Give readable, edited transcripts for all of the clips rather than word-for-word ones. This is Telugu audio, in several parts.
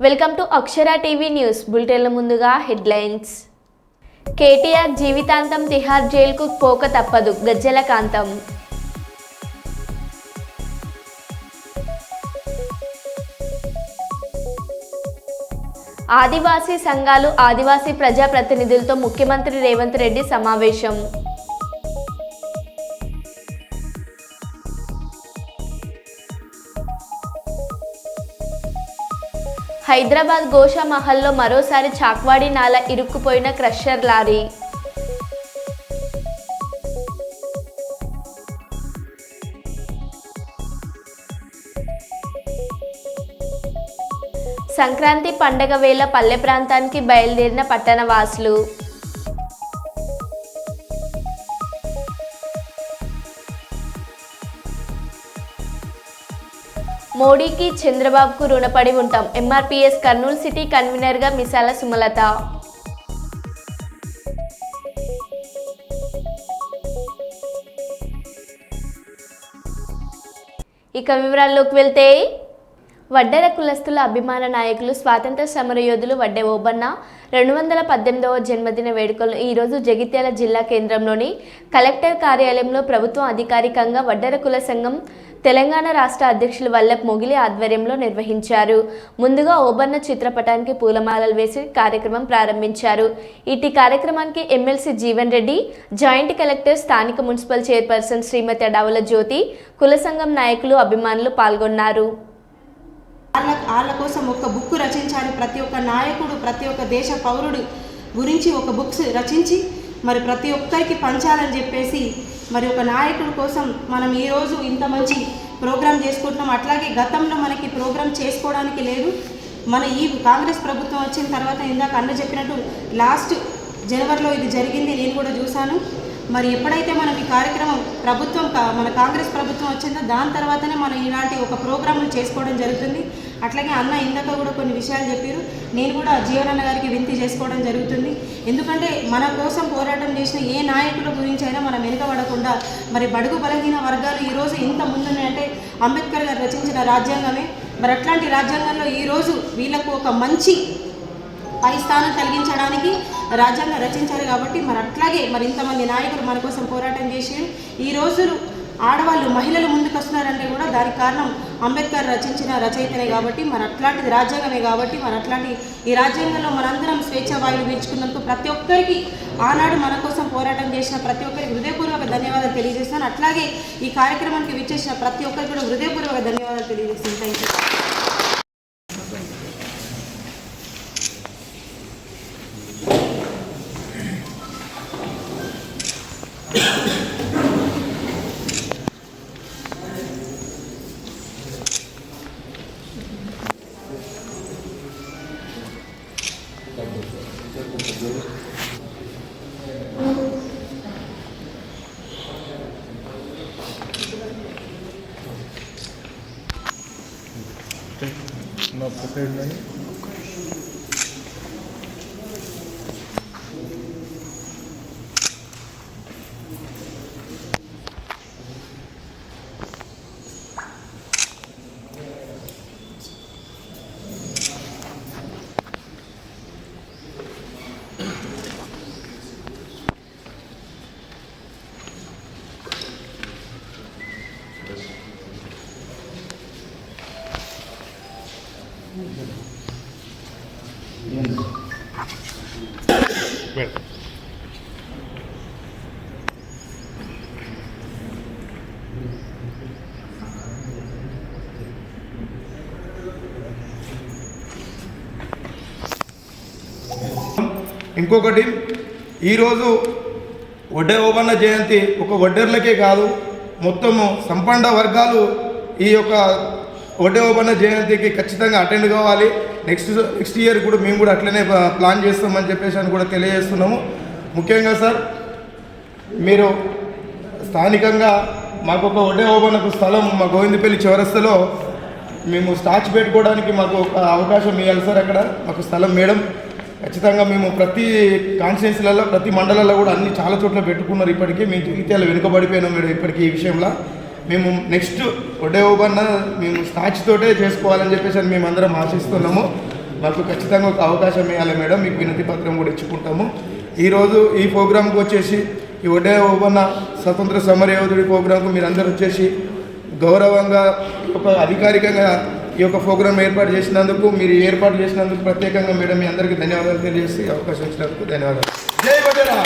Welcome to Akshara TV news బులెటిన్ల ముందుగా హెడ్లైన్స్. కేటీఆర్ జీవితాంతం తిహార్ జైలుకు పోక తప్పదు గజ్జెల కాంతం. ఆదివాసీ సంఘాలు ఆదివాసీ ప్రజాప్రతినిధులతో ముఖ్యమంత్రి రేవంత్ రెడ్డి సమావేశం. హైదరాబాద్ గోషామహల్లో మరోసారి చాక్వాడి నాల ఇరుక్కుపోయిన క్రషర్ లారీ. సంక్రాంతి పండగ వేళ పల్లె ప్రాంతానికి బయలుదేరిన పట్టణవాసులు. మోడీకి చంద్రబాబుకు రుణపడి ఉంటాం. ఎంఆర్పీఎస్ కర్నూలు సిటీ కన్వీనర్గా మిసాల సుమలత. ఇక వివరాల్లోకి వెళ్తే, వడ్డెర కులస్తుల అభిమాన నాయకులు స్వాతంత్ర సమరయోధులు వడ్డే ఓబన్న 218వ జన్మదిన వేడుకలను ఈరోజు జగిత్యాల జిల్లా కేంద్రంలోని కలెక్టర్ కార్యాలయంలో ప్రభుత్వం అధికారికంగా వడ్డెర కుల సంఘం తెలంగాణ రాష్ట్ర అధ్యక్షులు వల్లభ్ మొగిలి ఆధ్వర్యంలో నిర్వహించారు. ముందుగా ఓబన్న చిత్రపటానికి పూలమాలలు వేసి కార్యక్రమం ప్రారంభించారు. ఇటీ కార్యక్రమానికి MLC Jeevan Reddy, joint collector, స్థానిక మున్సిపల్ చైర్పర్సన్ శ్రీమతి అడవుల జ్యోతి, కుల సంఘం నాయకులు, అభిమానులు పాల్గొన్నారు. వాళ్ళ కోసం ఒక బుక్ రచించాలి. ప్రతి ఒక్క నాయకుడు, ప్రతి ఒక్క దేశ పౌరుడు గురించి ఒక బుక్స్ రచించి మరి ప్రతి ఒక్కరికి పంచాలని చెప్పేసి మరి ఒక నాయకుడి కోసం మనం ఈరోజు ఇంత మంచి ప్రోగ్రాం చేసుకుంటున్నాం. అట్లాగే గతంలో మనకి ప్రోగ్రాం చేసుకోవడానికి లేదు. మన ఈ కాంగ్రెస్ ప్రభుత్వం వచ్చిన తర్వాత ఇందాక అన్న చెప్పినట్టు లాస్ట్ జనవరిలో ఇది జరిగింది, నేను కూడా చూశాను. మరి ఎప్పుడైతే మనం ఈ కార్యక్రమం మన కాంగ్రెస్ ప్రభుత్వం వచ్చిందో దాని తర్వాతనే మనం ఇలాంటి ఒక ప్రోగ్రాములు చేసుకోవడం జరుగుతుంది. అట్లాగే అన్న ఇందాక కూడా కొన్ని విషయాలు చెప్పారు. నేను కూడా జీవనన్న గారికి వింతి చేసుకోవడం జరుగుతుంది. ఎందుకంటే మన కోసం పోరాటం చేసిన ఏ నాయకుల గురించి అయినా మనం వెనుకబడకుండా మరి బడుగు బలహీన వర్గాలు ఈరోజు ఇంత ముందున్నాయంటే అంబేద్కర్ గారు రచించిన రాజ్యాంగమే. మరి అట్లాంటి రాజ్యాంగంలో ఈరోజు వీళ్ళకు ఒక మంచి పై స్థానం కలిగించడానికి రాజ్యాంగం రచించారు. కాబట్టి మరి అట్లాగే మరి ఇంతమంది నాయకులు మన కోసం పోరాటం చేసి ఈ రోజులు ఆడవాళ్ళు, మహిళలు ముందుకు వస్తున్నారంటే కూడా దానికి కారణం అంబేద్కర్ రచించిన రచయితనే. కాబట్టి మరి అట్లాంటిది రాజ్యాంగమే. కాబట్టి మరి అట్లాంటి ఈ రాజ్యాంగంలో మనందరం స్వేచ్ఛ వాయువు పీల్చుకున్నందుకు ప్రతి ఒక్కరికి, ఆనాడు మన కోసం పోరాటం చేసిన ప్రతి ఒక్కరికి హృదయపూర్వక ధన్యవాదాలు తెలియజేస్తాను. అట్లాగే ఈ కార్యక్రమానికి విచ్చేసిన ప్రతి ఒక్కరికి కూడా హృదయపూర్వక ధన్యవాదాలు తెలియజేస్తాను. Thank you. ఇంకొకటి, ఈరోజు వడ్డే ఓబన్న జయంతి ఒక వడ్డెర్లకే కాదు, మొత్తము సంపన్న వర్గాలు ఈ యొక్క వడ్డే ఓబన్న జయంతికి ఖచ్చితంగా అటెండ్ కావాలి. నెక్స్ట్ ఇయర్ కూడా మేము కూడా అట్లనే ప్లాన్ చేస్తామని చెప్పేసి అని కూడా తెలియజేస్తున్నాము. ముఖ్యంగా సార్, మీరు స్థానికంగా మాకు ఒక వడ్డే ఓబన్నకు స్థలం మా గోవిందపల్లి చౌరస్తలో మేము స్టాచ్యూ పెట్టుకోవడానికి మాకు ఒక అవకాశం ఇవ్వాలి సార్. అక్కడ మాకు స్థలం మేడం ఖచ్చితంగా మేము ప్రతి కాన్స్టిట్యున్సీలలో, ప్రతి మండలాల్లో కూడా అన్ని చాలా చోట్ల పెట్టుకున్నారు. ఇప్పటికీ మేము జగిత్యాల వెనుకబడిపోయినాం మేడం. ఇప్పటికీ ఈ విషయంలో మేము నెక్స్ట్ వడ్డే ఓబన్న మేము స్టాచ్యూతోటే చేసుకోవాలని చెప్పేసి అని మేము అందరం ఆశిస్తున్నాము. మాకు ఖచ్చితంగా ఒక అవకాశం ఇవ్వాలి మేడం, మీకు వినతి పత్రం కూడా ఇచ్చుకుంటాము. ఈరోజు ఈ ప్రోగ్రాంకి వచ్చేసి ఈ వడ్డే ఓబన్న స్వతంత్ర సమరయోధుడి ప్రోగ్రాంకు మీరందరూ వచ్చేసి గౌరవంగా ఒక అధికారికంగా ఈ యొక్క ప్రోగ్రాం ఏర్పాటు చేసినందుకు, మీరు ఏర్పాటు చేసినందుకు ప్రత్యేకంగా మేడం మీ అందరికీ ధన్యవాదాలు తెలియజేసి అవకాశం ఇచ్చినందుకు ధన్యవాదాలు. జై వడ్డెరా,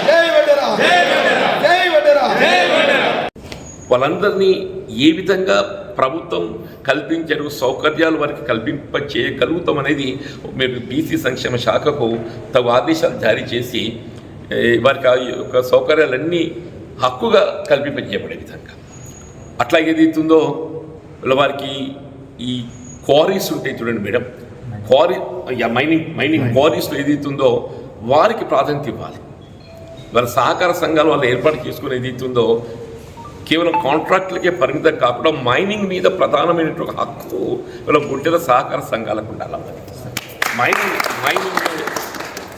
జై వడ్డెరా, జై వడ్డెరా. వాళ్ళందరినీ ఏ విధంగా ప్రభుత్వం కల్పించరు సౌకర్యాలు వారికి కల్పింప చేయగలుగుతాం అనేది మీరు బీసీ సంక్షేమ శాఖకు తగు ఆదేశాలు జారీ చేసి వారికి ఆ యొక్క సౌకర్యాలన్నీ హక్కుగా కల్పింపజేయబడే విధంగా అట్లాగే ఏదైతుందో వారికి ఈ క్వారీస్ ఉంటాయి చూడండి మేడం, మైనింగ్ క్వారీస్లో ఏదైతుందో వారికి ప్రాధాన్యత ఇవ్వాలి. వాళ్ళ సహకార సంఘాలు వాళ్ళు ఏర్పాటు చేసుకుని ఏదైతుందో కేవలం కాంట్రాక్టులకే పరిమితం కాకుండా మైనింగ్ మీద ప్రధానమైనటువంటి హక్కు వాళ్ళ గుంటెల సహకార సంఘాలకు ఉండాలి. మైనింగ్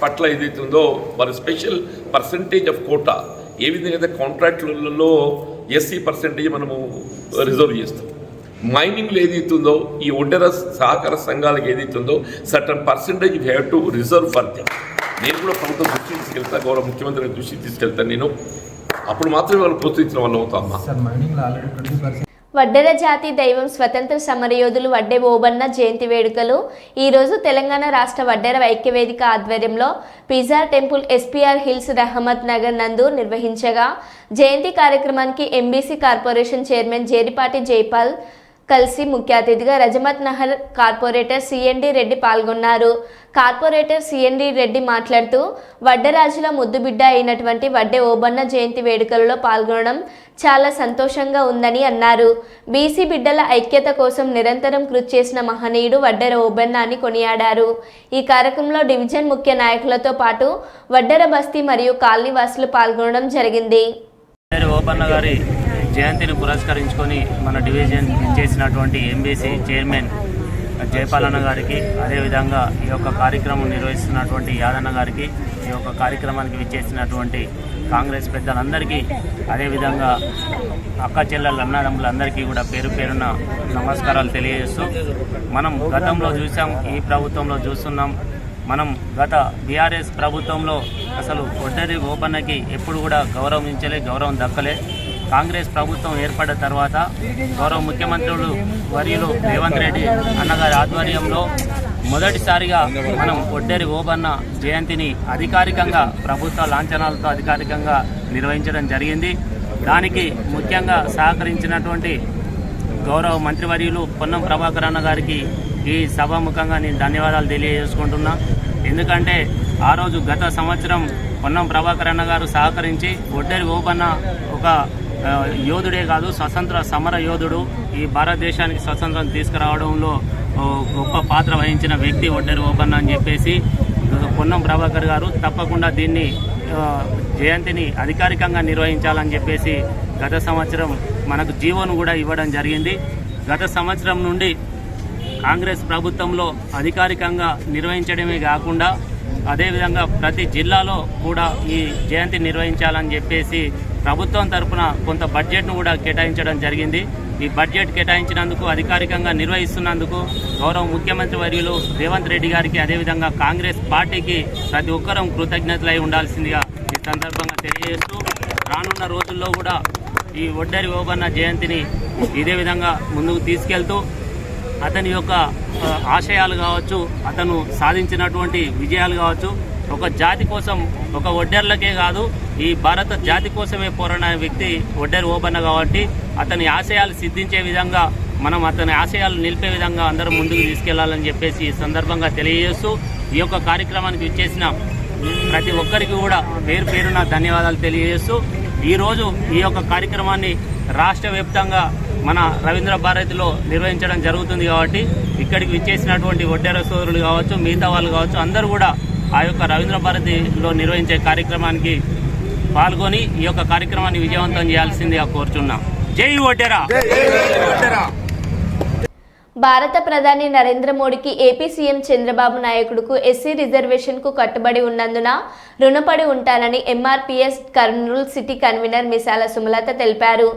పట్ల ఏదైతుందో వారి స్పెషల్ పర్సంటేజ్ ఆఫ్ కోటా ఏ విధంగా అయితే కాంట్రాక్టులలో ఎస్సీ పర్సెంటేజ్ మనము రిజర్వ్ చేస్తాం, మైనింగ్లో ఏదైతుందో ఈ ఒడ్డెర సహకార సంఘాలకు ఏదైతుందో certain percentage you have to reserve for them. నేను కూడా ప్రభుత్వం దృష్టికి తీసుకెళ్తా, గౌరవ ముఖ్యమంత్రి దృష్టికి తీసుకెళ్తాను నేను, అప్పుడు మాత్రమే వాళ్ళు ప్రోత్సహించిన వాళ్ళు అవుతామా. వడ్డెర జాతి దైవం స్వతంత్ర సమరయోధులు వడ్డే ఓబన్న జయంతి వేడుకలు ఈరోజు తెలంగాణ రాష్ట్ర వడ్డెర ఐక్యవేదిక ఆధ్వర్యంలో పిజార్ temple SPR hills Rahmat Nagar నందు నిర్వహించగా జయంతి కార్యక్రమానికి MBC corporation chairman Jeripati Jaipal కలిసి ముఖ్య అతిథిగా రజమత్ నగర్ కార్పొరేటర్ సిఎన్డి రెడ్డి పాల్గొన్నారు. కార్పొరేటర్ సిఎన్డి రెడ్డి మాట్లాడుతూ వడ్డరాజుల ముద్దుబిడ్డ అయినటువంటి వడ్డే ఓబన్న జయంతి వేడుకలలో పాల్గొనడం చాలా సంతోషంగా ఉందని అన్నారు. బీసీ బిడ్డల ఐక్యత కోసం నిరంతరం కృషి చేసిన మహనీయుడు వడ్డెర ఓబన్న అని కొనియాడారు. ఈ కార్యక్రమంలో డివిజన్ ముఖ్య నాయకులతో పాటు వడ్డెర బస్తీ మరియు కాలనీవాసులు పాల్గొనడం జరిగింది. ఓబన్న గారి జయంతిని పురస్కరించుకొని మన డివిజన్ చేసినటువంటి ఎంబీసీ చైర్మన్ జయపాలన్న గారికి, అదేవిధంగా ఈ యొక్క కార్యక్రమం నిర్వహిస్తున్నటువంటి యాదన్న గారికి, ఈ యొక్క కార్యక్రమానికి విచ్చేసినటువంటి కాంగ్రెస్ పెద్దలందరికీ, అదేవిధంగా అక్క చెల్లెళ్ళ అన్నదమ్ములందరికీ కూడా పేరు పేరున నమస్కారాలు తెలియజేస్తూ, మనం గతంలో చూసాం, ఈ ప్రభుత్వంలో చూస్తున్నాం. మనం గత బీఆర్ఎస్ ప్రభుత్వంలో అసలు వడ్డెర ఓబన్నకి ఎప్పుడు కూడా గౌరవం దక్కలే. కాంగ్రెస్ ప్రభుత్వం ఏర్పడిన తర్వాత గౌరవ ముఖ్యమంత్రులు వర్యులు రేవంత్ రెడ్డి అన్నగారి ఆధ్వర్యంలో మొదటిసారిగా మనం వడ్డెర ఓబన్న జయంతిని అధికారికంగా ప్రభుత్వ లాంఛనాలతో అధికారికంగా నిర్వహించడం జరిగింది. దానికి ముఖ్యంగా సహకరించినటువంటి గౌరవ మంత్రివర్యులు పొన్నం ప్రభాకర్ అన్న గారికి ఈ సభాముఖంగా నేను ధన్యవాదాలు తెలియజేసుకుంటున్నా. ఎందుకంటే ఆ రోజు గత సంవత్సరం పొన్నం ప్రభాకర్ అన్న గారు సహకరించి వడ్డెర ఓబన్న ఒక యోధుడే కాదు, స్వతంత్ర సమర యోధుడు, ఈ భారతదేశానికి స్వతంత్రం తీసుకురావడంలో గొప్ప పాత్ర వహించిన వ్యక్తి వడ్డెర ఓబన్న అని చెప్పేసి పొన్నం ప్రభాకర్ గారు తప్పకుండా దీన్ని జయంతిని అధికారికంగా నిర్వహించాలని చెప్పేసి గత సంవత్సరం మనకు జీవోను కూడా ఇవ్వడం జరిగింది. గత సంవత్సరం నుండి కాంగ్రెస్ ప్రభుత్వంలో అధికారికంగా నిర్వహించడమే కాకుండా అదేవిధంగా ప్రతి జిల్లాలో కూడా ఈ జయంతి నిర్వహించాలని చెప్పేసి ప్రభుత్వం తరఫున కొంత బడ్జెట్ను కూడా కేటాయించడం జరిగింది. ఈ బడ్జెట్ కేటాయించినందుకు, అధికారికంగా నిర్వహిస్తున్నందుకు గౌరవ ముఖ్యమంత్రి వర్యులు రేవంత్ రెడ్డి గారికి, అదేవిధంగా కాంగ్రెస్ పార్టీకి ప్రతి ఒక్కరూ కృతజ్ఞతలై ఉండాల్సిందిగా ఈ సందర్భంగా తెలియజేస్తూ, రానున్న రోజుల్లో కూడా ఈ వడ్డెర ఓబన్న జయంతిని ఇదే విధంగా ముందుకు తీసుకెళ్తూ అతని యొక్క ఆశయాలు కావచ్చు, అతను సాధించినటువంటి విజయాలు కావచ్చు, ఒక జాతి కోసం, ఒక వడ్డెర్లకే కాదు ఈ భారత జాతి కోసమే పోరాడిన వ్యక్తి వడ్డెర ఓబన్న కాబట్టి అతని ఆశయాలు సిద్ధించే విధంగా, మనం అతని ఆశయాలు నిలిపే విధంగా అందరం ముందుకు తీసుకెళ్లాలని చెప్పేసి ఈ సందర్భంగా తెలియజేస్తూ, ఈ యొక్క కార్యక్రమానికి విచ్చేసిన ప్రతి ఒక్కరికి కూడా పేరు పేరున ధన్యవాదాలు తెలియజేస్తూ, ఈరోజు ఈ యొక్క కార్యక్రమాన్ని రాష్ట్ర వ్యాప్తంగా మన రవీంద్ర భారతిలో నిర్వహించడం జరుగుతుంది కాబట్టి ఇక్కడికి విచ్చేసినటువంటి వడ్డెర సోదరులు కావచ్చు, మిగతా వాళ్ళు కావచ్చు, అందరూ కూడా ఆ యొక్క రవీంద్ర భారతిలో నిర్వహించే కార్యక్రమానికి పాల్గొని ఈ యొక్క కార్యక్రమాన్ని విజయవంతం చేయాల్సిందిగా కోరుచున్నాం. జై వడ్డెర. భారత ప్రధాని నరేంద్ర మోడీకి ఏపీ సీఎం చంద్రబాబు నాయుడుకు ఎస్సీ రిజర్వేషన్కు కట్టుబడి ఉన్నందున రుణపడి ఉంటానని ఎంఆర్పీఎస్ కర్నూలు సిటీ కన్వీనర్ మిసాల సుమలత తెలిపారు.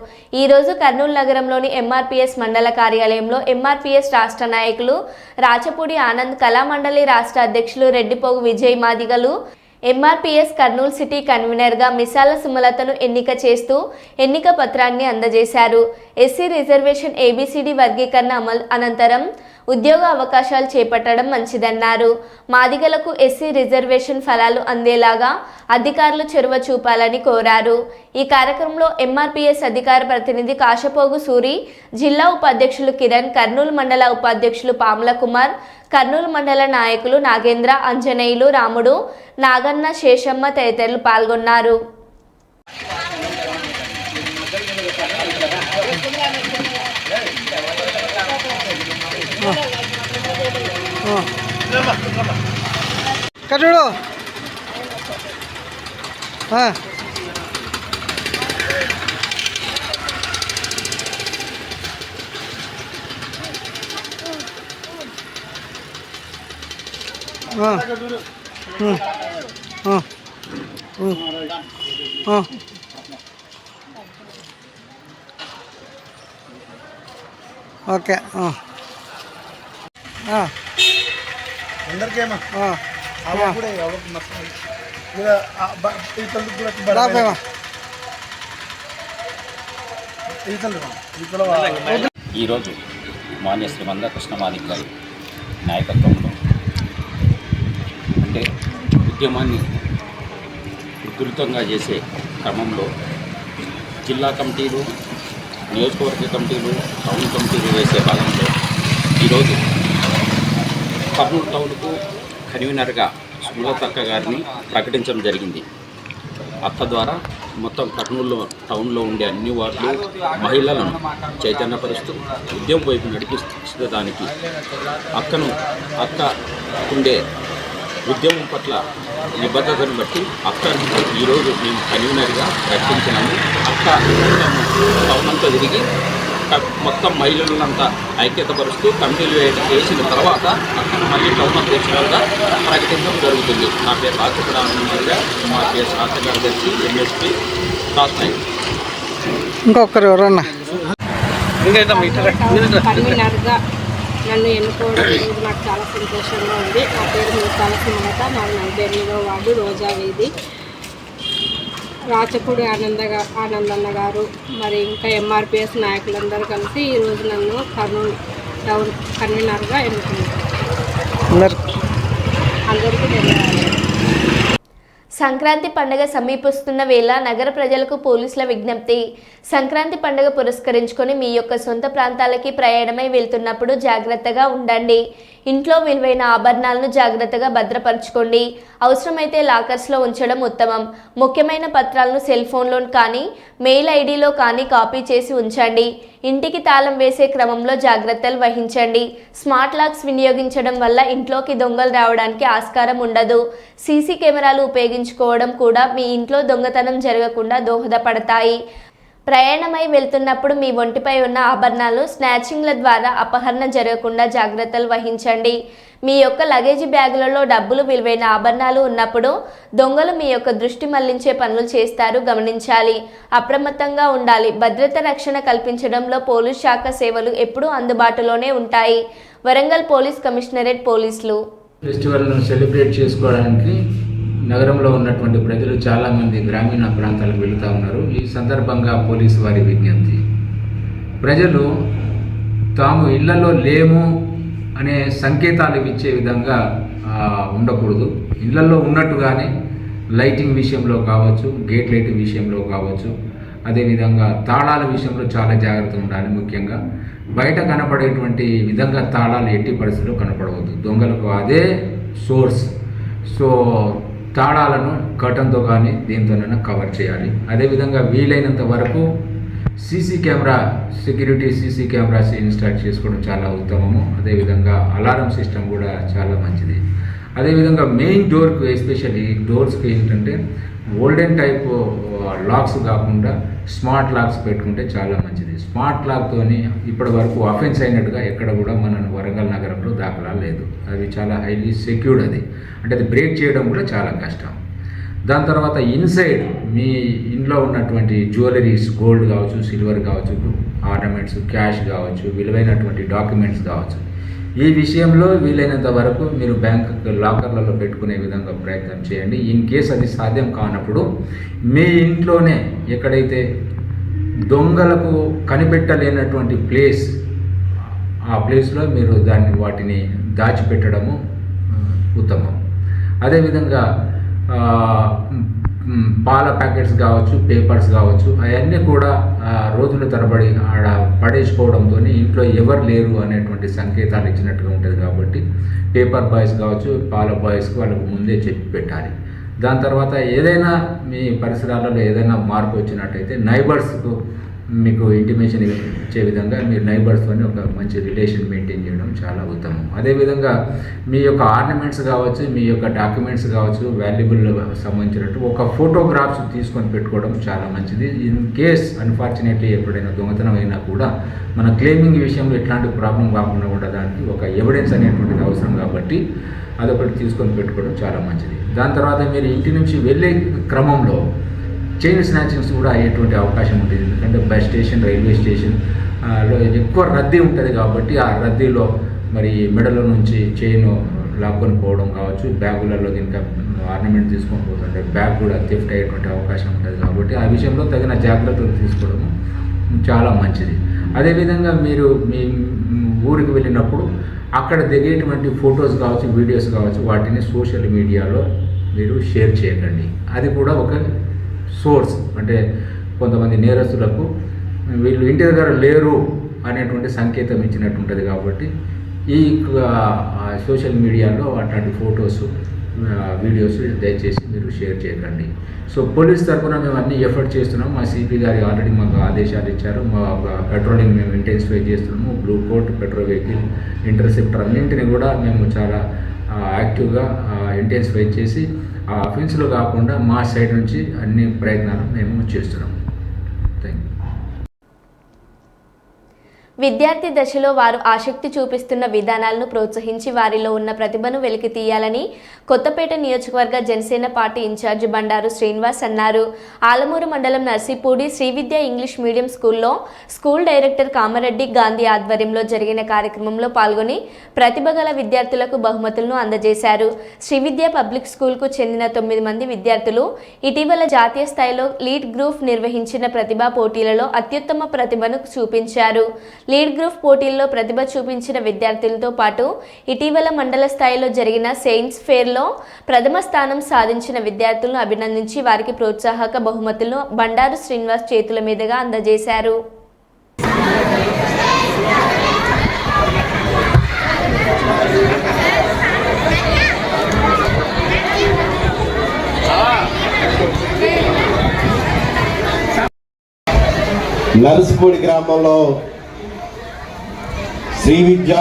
ఈరోజు కర్నూలు నగరంలోని ఎంఆర్పీఎస్ మండల కార్యాలయంలో ఎంఆర్పీఎస్ రాష్ట్ర నాయకులు రాచపూడి ఆనంద్, కళామండలి రాష్ట్ర అధ్యక్షులు రెడ్డిపోగు విజయ్ మాదిగలు ఎంఆర్పీఎస్ కర్నూలు సిటీ కన్వీనర్గా మిసాల సుమలతను ఎన్నిక చేస్తూ ఎన్నిక పత్రాన్ని అందజేశారు. ఎస్సీ రిజర్వేషన్ ఏబీసీడీ వర్గీకరణ అమలు అనంతరం ఉద్యోగ అవకాశాలు చేపట్టడం మంచిదన్నారు. మాదిగలకు ఎస్సీ రిజర్వేషన్ ఫలాలు అందేలాగా అధికారులు చొరవ చూపాలని కోరారు. ఈ కార్యక్రమంలో ఎంఆర్పీఎస్ అధికార ప్రతినిధి కాశపోగు సూరి, జిల్లా ఉపాధ్యక్షులు కిరణ్, కర్నూలు మండల ఉపాధ్యక్షులు పాముల కుమార్, కర్నూలు మండల నాయకులు నాగేంద్ర, అంజనేయులు, రాముడు, నాగన్న, శేషమ్మ తదితరులు పాల్గొన్నారు. కట్టుడు ఓకే అందరికేమా ఈరోజు మాన్య శ్రీ మందకృష్ణ మాదిగ గారి నాయకత్వంలో అంటే ఉద్యమాన్ని ఉధృతంగా చేసే క్రమంలో జిల్లా కమిటీలు, నియోజకవర్గ కమిటీలు, టౌన్ కమిటీలు వేసే భాగంలో ఈరోజు కర్నూలు టౌన్కు కన్వీనర్గా సుమలతక్క గారిని ప్రకటించడం జరిగింది. అక్క ద్వారా మొత్తం కర్నూలు టౌన్లో ఉండే అన్ని వార్డులు మహిళలను చైతన్యపరుస్తూ ఉద్యమం వైపు నడిపించడానికి అక్క ఉండే ఉద్యమం పట్ల నిబద్ధతను బట్టి అక్కను ఈరోజు మేము కన్వీనర్గా ప్రకటించినాము. అక్క టౌన్ అంతా తిరిగి మొత్తం మహిళలంతా ఐక్యతపరుస్తూ కమిటీలు వేసిన తర్వాత అక్కను మళ్ళీ టౌన్ అధ్యక్షులుగా ప్రకటించడం జరుగుతుంది. నా పేరు రాచపూడి ఆనంద్, మా కేసు రాష్ట్ర కార్యదర్శి, ఎంఎస్పీ రాష్ట్ర. ఇంకొకరు ఎవరన్నా కన్వీనర్గా నన్ను ఎన్నుకోవడం ఈరోజు నాకు చాలా సంతోషంగా ఉంది. నా పేరు మిసాల సుమలత, మాది 48వ వార్డు, రోజా వీధి. రాచపూడి ఆనందన్న గారు మరి ఇంకా ఎంఆర్పీఎస్ నాయకులందరూ కలిసి ఈరోజు నన్ను కర్నూలు టౌన్ కన్వీనర్గా ఎన్నుకున్నారు. అందరికీ ధన్యవాదాలు. సంక్రాంతి పండుగ సమీపిస్తున్న వేళ నగర ప్రజలకు పోలీసుల విజ్ఞప్తి. సంక్రాంతి పండుగ పురస్కరించుకొని మీ యొక్క సొంత ప్రాంతాలకి ప్రయాణమై వెళ్తున్నప్పుడు జాగ్రత్తగా ఉండండి. ఇంట్లో విలువైన ఆభరణాలను జాగ్రత్తగా భద్రపరచుకోండి. అవసరమైతే లాకర్స్లో ఉంచడం ఉత్తమం. ముఖ్యమైన పత్రాలను సెల్ ఫోన్లో కానీ మెయిల్ ఐడిలో కానీ కాపీ చేసి ఉంచండి. ఇంటికి తాళం వేసే క్రమంలో జాగ్రత్తలు వహించండి. స్మార్ట్ లాక్స్ వినియోగించడం వల్ల ఇంట్లోకి దొంగలు రావడానికి ఆస్కారం ఉండదు. సీసీ కెమెరాలు ఉపయోగించుకోవడం కూడా మీ ఇంట్లో దొంగతనం జరగకుండా దోహదపడతాయి. ప్రయాణమై వెళ్తున్నప్పుడు మీ ఒంటిపై ఉన్న ఆభరణాలు స్నాచింగ్ల ద్వారా అపహరణ జరగకుండా జాగ్రత్తలు వహించండి. మీ యొక్క లగేజీ బ్యాగులలో డబ్బులు, విలువైన ఆభరణాలు ఉన్నప్పుడు దొంగలు మీ యొక్క దృష్టి మళ్లించే పనులు చేస్తారు, గమనించాలి. అప్రమత్తంగా ఉండాలి. భద్రత రక్షణ కల్పించడంలో పోలీస్ శాఖ సేవలు ఎప్పుడూ అందుబాటులోనే ఉంటాయి. వరంగల్ పోలీస్ కమిషనరేట్ పోలీసులు ఫెస్టివల్ను సెలబ్రేట్ చేసుకోవడానికి నగరంలో ఉన్నటువంటి ప్రజలు చాలామంది గ్రామీణ ప్రాంతాలకు వెళుతూ ఉన్నారు. ఈ సందర్భంగా పోలీసు వారి విజ్ఞప్తి, ప్రజలు తాము ఇళ్లలో లేము అనే సంకేతాలు ఇచ్చే విధంగా ఉండకూడదు. ఇళ్లలో ఉన్నట్టుగానే లైటింగ్ విషయంలో కావచ్చు, గేట్ లైటింగ్ విషయంలో కావచ్చు, అదేవిధంగా తాళాల విషయంలో చాలా జాగ్రత్త ఉండాలి. ముఖ్యంగా బయట కనపడేటువంటి విధంగా తాళాలు ఎట్టి పరిస్థితుల్లో కనపడవద్దు. దొంగలకు అదే సోర్స్. సో తాళాలను కర్టన్తో కానీ దీంతోనైనా కవర్ చేయాలి. అదేవిధంగా వీలైనంత వరకు సీసీ కెమెరాస్ ఇన్స్టాల్ చేసుకోవడం చాలా ఉత్తమము. అదేవిధంగా అలారం సిస్టమ్ కూడా చాలా మంచిది. అదేవిధంగా మెయిన్ డోర్కు, ఎస్పెషల్లీ డోర్స్కి ఏంటంటే ఓల్డెన్ టైప్ లాక్స్ కాకుండా స్మార్ట్ లాక్స్ పెట్టుకుంటే చాలా మంచిది. స్మార్ట్ లాక్తోని ఇప్పటి వరకు అఫెన్స్ అయినట్టుగా ఎక్కడ కూడా మన వరంగల్ నగరంలో దాఖలా లేదు. అది చాలా హైలీ సెక్యూర్డ్. అది అంటే అది బ్రేక్ చేయడం కూడా చాలా కష్టం. దాని తర్వాత ఇన్సైడ్ మీ ఇంట్లో ఉన్నటువంటి జ్యువెలరీస్, గోల్డ్ కావచ్చు, సిల్వర్ కావచ్చు, ఆర్నమెంట్స్, క్యాష్ కావచ్చు, విలువైనటువంటి డాక్యుమెంట్స్ కావచ్చు, ఈ విషయంలో వీలైనంత వరకు మీరు బ్యాంక్ లాకర్లలో పెట్టుకునే విధంగా ప్రయత్నం చేయండి. ఇన్ కేస్ అది సాధ్యం కానప్పుడు మీ ఇంట్లోనే ఎక్కడైతే దొంగలకు కనిపెట్టలేనటువంటి ప్లేస్, ఆ ప్లేస్లో మీరు వాటిని దాచిపెట్టడము ఉత్తమం. అదేవిధంగా పాల ప్యాకెట్స్ కావచ్చు, పేపర్స్ కావచ్చు, అవన్నీ కూడా రోజుల తరబడి ఆడ పడేసుకోవడంతో ఇంట్లో ఎవరు లేరు అనేటువంటి సంకేతాలు ఇచ్చినట్టుగా ఉంటుంది. కాబట్టి పేపర్ బాయ్స్ కావచ్చు, పాల బాయ్స్కి వాళ్ళకు ముందే చెప్పి పెట్టాలి. దాని తర్వాత ఏదైనా మీ పరిసరాలలో ఏదైనా మార్పు వచ్చినట్టయితే నైబర్స్కు మీకు ఇంటిమేషన్ ఇచ్చే విధంగా మీరు నైబర్స్తో ఒక మంచి రిలేషన్ మెయింటైన్ చేయడం చాలా ఉత్తమం. అదేవిధంగా మీ యొక్క ఆర్నమెంట్స్ కావచ్చు, మీ యొక్క డాక్యుమెంట్స్ కావచ్చు, వాల్యుబుల్ సంబంధించినట్టు ఒక ఫోటోగ్రాఫ్స్ తీసుకొని పెట్టుకోవడం చాలా మంచిది. ఇన్ కేస్ అన్ఫార్చునేట్లీ ఎప్పుడైనా దొంగతనం అయినా కూడా మన క్లెయిమింగ్ విషయంలో ఎట్లాంటి ప్రాబ్లం కాకుండా ఉండడానికి ఒక ఎవిడెన్స్ అనేటువంటిది అవసరం. కాబట్టి అదొకటి తీసుకొని పెట్టుకోవడం చాలా మంచిది. దాని తర్వాత మీరు ఇంటి నుంచి వెళ్ళే క్రమంలో చైన్ స్నాచింగ్స్ కూడా అయ్యేటువంటి అవకాశం ఉంటుంది. ఎందుకంటే బస్ స్టేషన్, రైల్వే స్టేషన్ లో ఎక్కువ రద్దీ ఉంటుంది. కాబట్టి ఆ రద్దీలో మరి మెడలో నుంచి చైన్ లాక్కొని పోవడం కావచ్చు, బ్యాగులలో ఇంకా ఆర్నమెంట్ తీసుకొని పోతుంటే బ్యాగ్ కూడా థెఫ్ట్ అయ్యేటువంటి అవకాశం ఉంటుంది. కాబట్టి ఆ విషయంలో తగిన జాగ్రత్తలు తీసుకోవడం చాలా మంచిది. అదేవిధంగా మీరు మీ ఊరికి వెళ్ళినప్పుడు అక్కడ దిగేటువంటి ఫొటోస్ కావచ్చు, వీడియోస్ కావచ్చు, వాటిని సోషల్ మీడియాలో మీరు షేర్ చేయకండి. అది కూడా ఒక సోర్స్. అంటే కొంతమంది నేరస్తులకు వీళ్ళు ఇంటి దగ్గర లేరు అనేటువంటి సంకేతం ఇచ్చినట్టు ఉంటుంది. కాబట్టి ఈ సోషల్ మీడియాలో అట్లాంటి ఫొటోస్, వీడియోస్ దయచేసి మీరు షేర్ చేయకండి. సో పోలీస్ తరఫున మేము అన్ని ఎఫర్ట్ చేస్తున్నాం. మా సిపి గారి ఆల్రెడీ మాకు ఆదేశాలు ఇచ్చారు. మా పెట్రోలింగ్ మేము ఇంటెన్సిఫై చేస్తున్నాము. Blue coat, patrol vehicle, interceptor అన్నింటినీ కూడా మేము చాలా యాక్టివ్గా ఇంటెన్సిఫై చేసి ఆ అఫెన్స్లో కాకుండా మా సైడ్ నుంచి అన్ని ప్రయత్నాలు మేము చేస్తున్నాం. Thank you. విద్యార్థి దశలో వారు ఆసక్తి చూపిస్తున్న విధానాలను ప్రోత్సహించి వారిలో ఉన్న ప్రతిభను వెలికి తీయాలని కొత్తపేట నియోజకవర్గ జనసేన పార్టీ ఇన్ఛార్జి బండారు శ్రీనివాస్ అన్నారు. ఆలమూరు మండలం నర్సీపూడి శ్రీ విద్య ఇంగ్లీష్ మీడియం స్కూల్లో స్కూల్ డైరెక్టర్ కామారెడ్డి గాంధీ ఆధ్వర్యంలో జరిగిన కార్యక్రమంలో పాల్గొని ప్రతిభ గల విద్యార్థులకు బహుమతులను అందజేశారు. శ్రీ విద్య పబ్లిక్ స్కూల్కు చెందిన 9 మంది విద్యార్థులు ఇటీవల జాతీయ స్థాయిలో లీడ్ గ్రూప్ నిర్వహించిన ప్రతిభా పోటీలలో అత్యుత్తమ ప్రతిభను చూపించారు. లీడ్ గ్రూప్ పోటీల్లో ప్రతిభ చూపించిన విద్యార్థులతో పాటు ఇటీవల మండల స్థాయిలో జరిగిన సైన్స్ ఫేర్లో ప్రథమ స్థానం సాధించిన విద్యార్థులను అభినందించి వారికి ప్రోత్సాహక బహుమతులను బండారు శ్రీనివాస్ చేతుల మీదుగా అందజేశారు. నర్సిపూడి గ్రామంలో శ్రీ విద్య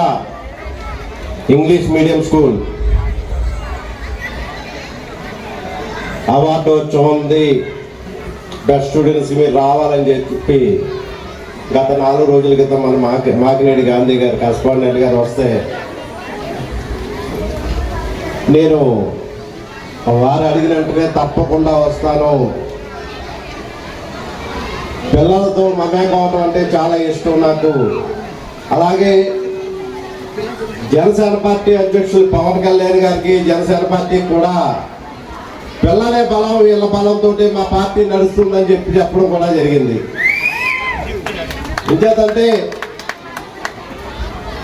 ఇంగ్లీష్ మీడియం స్కూల్ అవార్డు వచ్చి బెస్ట్ స్టూడెంట్స్ మీరు రావాలని చెప్పి గత 4 రోజుల క్రితం మన మాకినేడి గాంధీ గారు కరస్పాండెంట్ గారు వస్తే నేను వారు అడిగినట్టుగా తప్పకుండా వస్తాను. పిల్లలతో మమేకం అవడం అంటే చాలా ఇష్టం నాకు. అలాగే జనసేన పార్టీ అధ్యక్షులు పవన్ కళ్యాణ్ గారికి, జనసేన పార్టీ కూడా పిల్లలే బలం, వీళ్ళ బలంతో మా పార్టీ నడుస్తుందని చెప్పడం కూడా జరిగింది. ఇంకేతంటే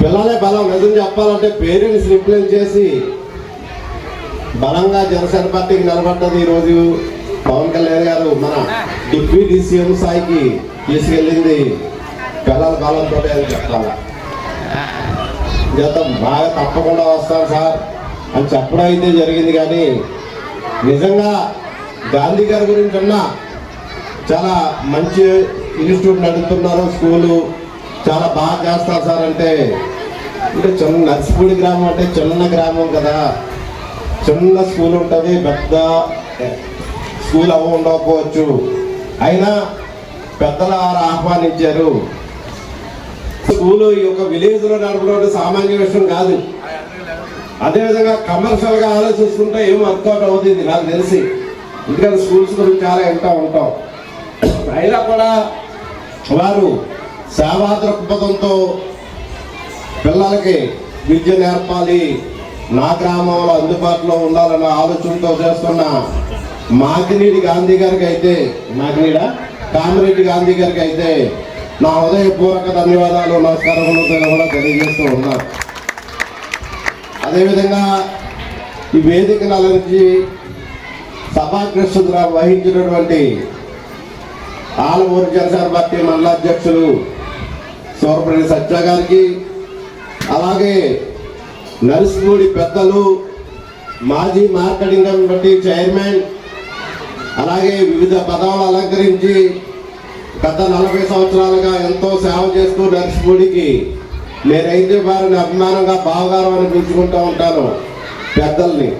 పిల్లలే బలం. నిజం చెప్పాలంటే పేరెంట్స్ రిప్లైన్ చేసి బలంగా జనసేన పార్టీకి నిలబడ్డది ఈరోజు పవన్ కళ్యాణ్ గారు మన డిప్యూటీ సీఎం స్థాయికి తీసుకెళ్ళింది పిల్లల బలంతో అని చెప్పాలి. బాగా తప్పకుండా వస్తాను సార్ అని చెప్పడం అయితే జరిగింది. కానీ నిజంగా గాంధీ గారి గురించి ఉన్నా చాలా మంచి ఇన్స్టిట్యూట్ నడుపుతున్నారు, స్కూలు చాలా బాగా చేస్తారు సార్ అంటే చిన్న నర్సిపూడి గ్రామం అంటే చిన్న గ్రామం కదా, చిన్న స్కూల్ ఉంటుంది, పెద్ద స్కూల్ ఉండకపోవచ్చు, అయినా పెద్దల వారు ఆహ్వానించారు. స్కూలు ఈ యొక్క విలేజ్లో నడపడం సామాన్య విషయం కాదు. అదేవిధంగా కమర్షియల్గా ఆలోచిస్తుంటే ఏం వర్కౌట్ అవుతుంది నాకు తెలిసి, ఎందుకంటే స్కూల్స్ గురించి చాలా వింటూ ఉంటాం. అయినా కూడా వారు సేవా దృక్పథంతో పిల్లలకి విద్య నేర్పాలి, నా గ్రామంలో అందుబాటులో ఉండాలన్న ఆలోచనతో చేస్తున్న మాకినీడి గాంధీ గారికి అయితే, కామిరెడ్డి గాంధీ గారికి అయితే నా హృదయపూర్వక ధన్యవాదాలు, నమస్కారములు కూడా తెలియజేస్తూ ఉన్నాను. అదేవిధంగా ఈ వేదికను అలరించి సభాధ్యక్షత వహించినటువంటి ఆలమూరు జనసేన పార్టీ మండల అధ్యక్షులు సూరపల్లి సత్య గారికి, అలాగే నర్సిపూడి పెద్దలు, మాజీ మార్కెటింగ్ కమిటీ చైర్మన్, అలాగే వివిధ పదవులు అలంకరించి గత 40 సంవత్సరాలుగా ఎంతో సేవ చేస్తూ నర్సిపూడికి నేనైతే వారిని అభిమానంగా బావగారు అని పిలుచుకుంటూ ఉంటాను పెద్దల్ని.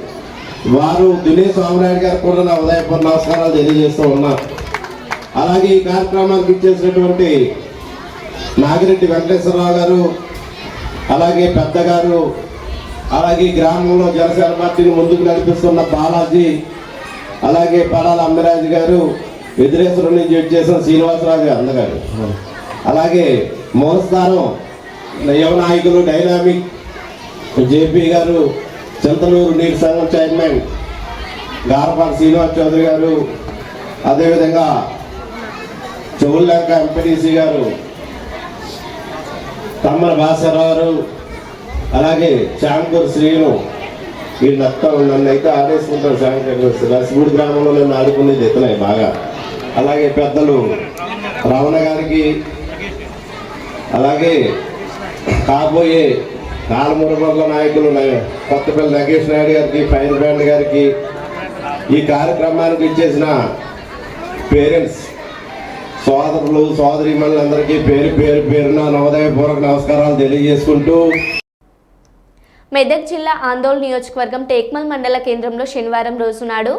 వారు దినేష్ స్వామినాయుడు గారు కూడా నా ఉదయపూర్వ నమస్కారాలు తెలియజేస్తూ ఉన్నారు. అలాగే ఈ కార్యక్రమానికి ఇచ్చేసినటువంటి నాగిరెడ్డి వెంకటేశ్వరరావు గారు, అలాగే పెద్దగారు, అలాగే గ్రామంలో జనసేన పార్టీని ముందుకు నడిపిస్తున్న బాలాజీ, అలాగే పడాల అమ్మిరాజు గారు, ఎదురేశ్వరం నుంచి వచ్చేసిన శ్రీనివాసరావు గారు అందగారు, అలాగే మోస్తారం యువ నాయకులు డైనామిక్ జేపీ గారు, చింతలూరు నీటి సంఘం చైర్మన్ గారపాటి శ్రీనివాస్ చౌదరి గారు, అదేవిధంగా చెవుల్లంక ఎంపీడీసీ గారు తమ్మల భాస్కరరావు గారు, అలాగే శాంకూర్ శ్రీను, వీళ్ళంతా నన్ను అయితే ఆడేసుకుంటారు. శాంకర్ నర్సిపూడి గ్రామంలో నన్ను ఆడుకునేది ఇతనే బాగా. అలాగే పెద్దలు రమణ గారికి, అలాగే కాబోయే కాలమూరగొండ నాయకులు కొత్తపల్లి నగేష్ నాయుడు గారికి, ఫైర్ బ్యాండ్ గారికి, ఈ కార్యక్రమానికి ఇచ్చేసిన పేరెంట్స్, సోదరులు, సోదరీమణులందరికీ పేరున నవోదయపూర్వక నమస్కారాలు తెలియజేసుకుంటూ, మెదక్ జిల్లా ఆందోళన నియోజకవర్గం టేక్మల్ మండల కేంద్రంలో శనివారం రోజు నాడు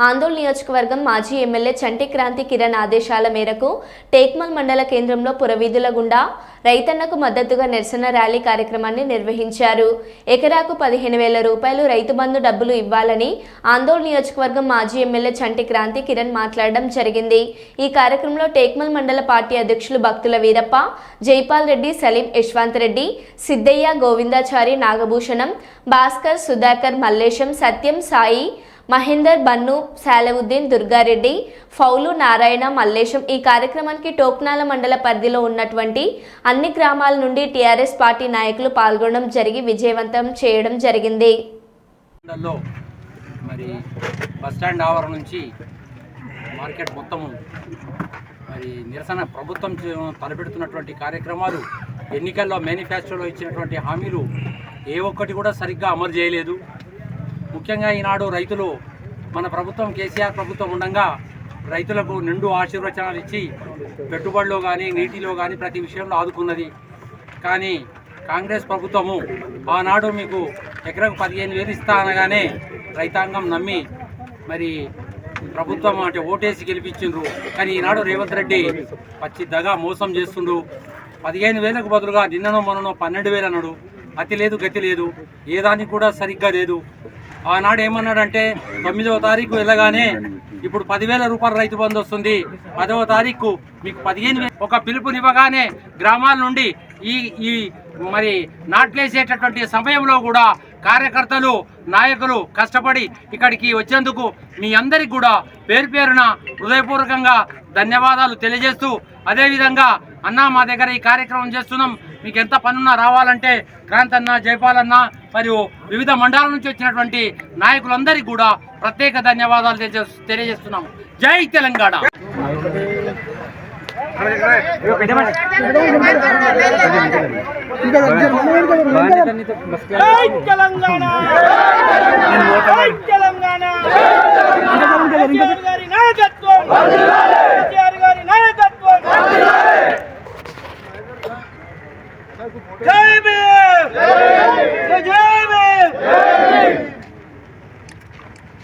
ఆందోళన నియోజకవర్గం మాజీ ఎమ్మెల్యే చంటి క్రాంతి కిరణ్ ఆదేశాల మేరకు టేక్మల్ మండల కేంద్రంలో పురవీధుల గుండా రైతన్నకు మద్దతుగా నిరసన ర్యాలీ కార్యక్రమాన్ని నిర్వహించారు. ఎకరాకు 15,000 రూపాయలు రైతు బంధు డబ్బులు ఇవ్వాలని ఆందోళన నియోజకవర్గం మాజీ ఎమ్మెల్యే చంటి క్రాంతి కిరణ్ మాట్లాడడం జరిగింది. ఈ కార్యక్రమంలో టేక్మల్ మండల పార్టీ అధ్యక్షులు భక్తుల వీరప్ప, జైపాల్ రెడ్డి, సలీం, యశ్వంత్ రెడ్డి, సిద్ధయ్య, గోవిందాచారి, నాగభూషణం, భాస్కర్, సుధాకర్, మల్లేశం, సత్యం, సాయి, మహేందర్, బన్ను, సాలవుద్దీన్, దుర్గారెడ్డి, ఫౌలు, నారాయణ, మల్లేశం ఈ కార్యక్రమానికి టోక్నాల మండల పరిధిలో ఉన్నటువంటి అన్ని గ్రామాల నుండి టీఆర్ఎస్ పార్టీ నాయకులు పాల్గొనడం జరిగి విజయవంతం చేయడం జరిగింది. మరి బస్టాండ్ ఆవరణ నుంచి మార్కెట్ మొత్తము మరి నిరసన ప్రభుత్వం తలపెడుతున్నటువంటి కార్యక్రమాలు, ఎన్నికల్లో మేనిఫెస్టోలో ఇచ్చినటువంటి హామీలు ఏ ఒక్కటి కూడా సరిగ్గా అమలు చేయలేదు. ముఖ్యంగా ఈనాడు రైతులు, మన ప్రభుత్వం కేసీఆర్ ప్రభుత్వం ఉండగా రైతులకు నిండు ఆశీర్వచనాలు ఇచ్చి పెట్టుబడిలో కానీ నీటిలో కానీ ప్రతి విషయంలో ఆదుకున్నది. కానీ కాంగ్రెస్ ప్రభుత్వము ఆనాడు మీకు ఎకరకు 15,000 ఇస్తా అనగానే రైతాంగం నమ్మి మరి ప్రభుత్వం అంటే ఓటేసి గెలిపించిండ్రు. కానీ ఈనాడు రేవంత్ రెడ్డి పచ్చి దగా మోసం చేస్తుండు. 15,000కు బదులుగా నిన్ననో మొన్ననో 12,000 అన్నాడు. అతి లేదు గతి లేదు, ఏ దానికి కూడా సరిగ్గా లేదు. ఆనాడు ఏమన్నాడంటే 9వ తారీఖు వెళ్ళగానే ఇప్పుడు 10,000 రూపాయల రైతు బంధు వస్తుంది, 10వ తారీఖు మీకు 15,000 ఒక పిలుపునివ్వగానే గ్రామాల నుండి ఈ మరి నాట్లేసేటటువంటి సమయంలో కూడా కార్యకర్తలు, నాయకులు కష్టపడి ఇక్కడికి వచ్చేందుకు మీ అందరికి కూడా పేరు పేరున హృదయపూర్వకంగా ధన్యవాదాలు తెలియజేస్తూ, అదేవిధంగా అన్న మా దగ్గర ఈ కార్యక్రమం చేస్తున్నాం, మీకు ఎంత పనున్నా రావాలంటే క్రాంత్ అన్న, జైపాల్ అన్న మరియు వివిధ మండలాల నుంచి వచ్చినటువంటి నాయకులందరికీ కూడా ప్రత్యేక ధన్యవాదాలు తెలియజేస్తున్నాము. జై తెలంగాణ.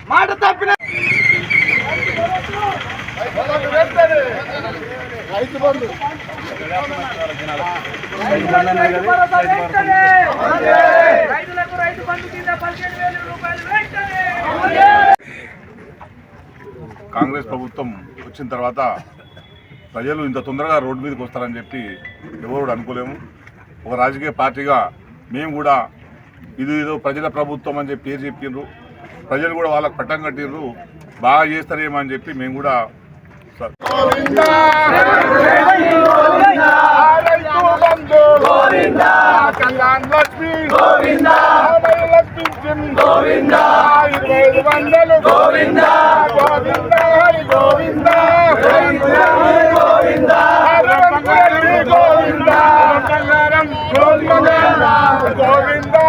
మాట తప్పిన కాంగ్రెస్ ప్రభుత్వం వచ్చిన తర్వాత ప్రజలు ఇంత తొందరగా రోడ్డు మీదకి వస్తారని చెప్పి ఎవరు అనుకోలేము. ఒక రాజకీయ పార్టీగా మేము కూడా ఇదో ప్రజల ప్రభుత్వం అని చెప్పి పేరు చెప్పిండ్రు. ప్రజలు కూడా వాళ్ళకు పట్టం కట్టిండ్రు. బాగా చేస్తారేమో అని చెప్పి మేము కూడా గోవింద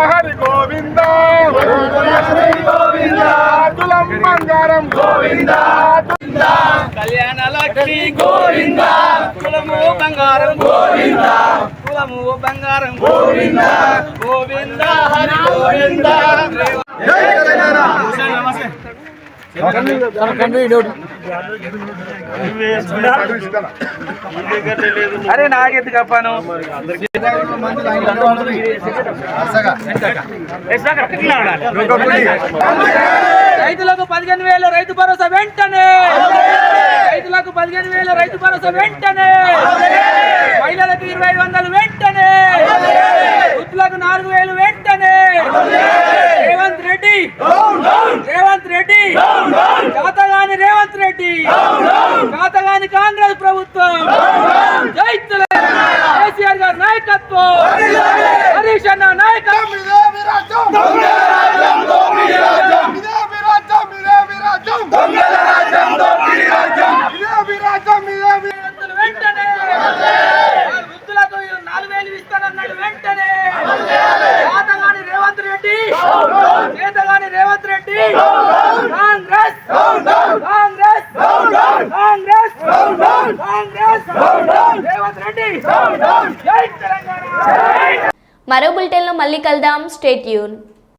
హరి గోవింద బంగారం గోవింద కళ్యాణ లక్ష్మి గోవింద కులము బంగారం గోవింద కులము బంగారం గోవింద గోవింద హరి గోవింద. అరే నాగెత్తి కప్పాను రైతులకు 15,000 రైతు భరోసా వెంటనే, రైతులకు 15,000 రైతు భరోసా వెంటనే, మహిళలకు 2,500 వెంటనే, వృద్ధులకు 4,000 వెంటనే. రేవంత్ రెడ్డి, రేవంత్ రెడ్డి, చాతగాని రేవంత్ రెడ్డి, చాతగాని కాంగ్రెస్ ప్రభుత్వం. జై తెలంగాణ, కేసీఆర్ గారి నాయకత్వం, హరీష్ అన్న నాయకత్వం. వెంటనే వృద్ధులకు 4,000 ఇస్తానన్నాడు వెంటనే. చేతగాని రేవంత్ రెడ్డి, చేతగాని రేవంత్ రెడ్డి, కాంగ్రెస్ కాంగ్రెస్ కాంగ్రెస్ కాంగ్రెస్ రేవంత్ రెడ్డి. జై తెలంగాణ. మరో బులెటిన్లో మళ్ళీ కలుద్దాం. Stay tune.